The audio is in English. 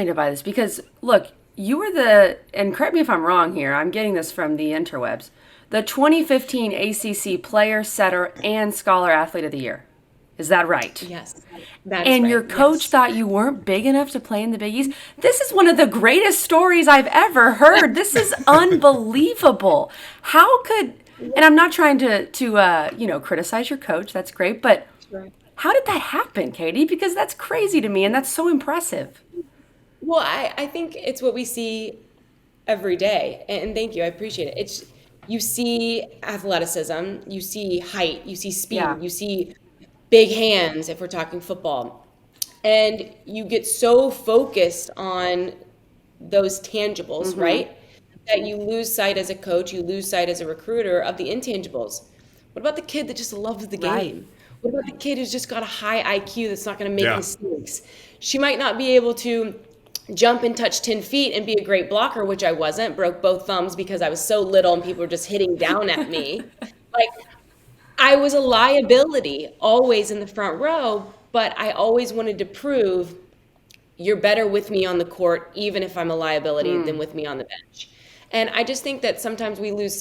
By this because look, you were the, and correct me if I'm wrong here, I'm getting this from the interwebs, the 2015 ACC Player, Setter, and Scholar Athlete of the Year. Is that right? Yes, that is And your right. coach Yes. thought you weren't big enough to play in the Big East. This is one of the greatest stories I've ever heard. This is unbelievable. How could, and I'm not trying to criticize your coach. That's great, but Sure. how did that happen, Katie? Because that's crazy to me, and that's so impressive. Well, I think it's what we see every day. And thank you. I appreciate it. It's you see athleticism, you see height, you see Yeah. speed, you see big hands if we're talking football. And you get so focused on those tangibles, Mm-hmm. right? That you lose sight as a coach, you lose sight as a recruiter of the intangibles. What about the kid that just loves the Right. game? What about the kid who's just got a high IQ that's not going to make Yeah. mistakes? She might not be able to jump and touch 10 feet and be a great blocker, which I wasn't, broke both thumbs because I was so little and people were just hitting down at me. Like, I was a liability always in the front row, but I always wanted to prove you're better with me on the court, even if I'm a liability, than with me on the bench. And I just think that sometimes we lose sight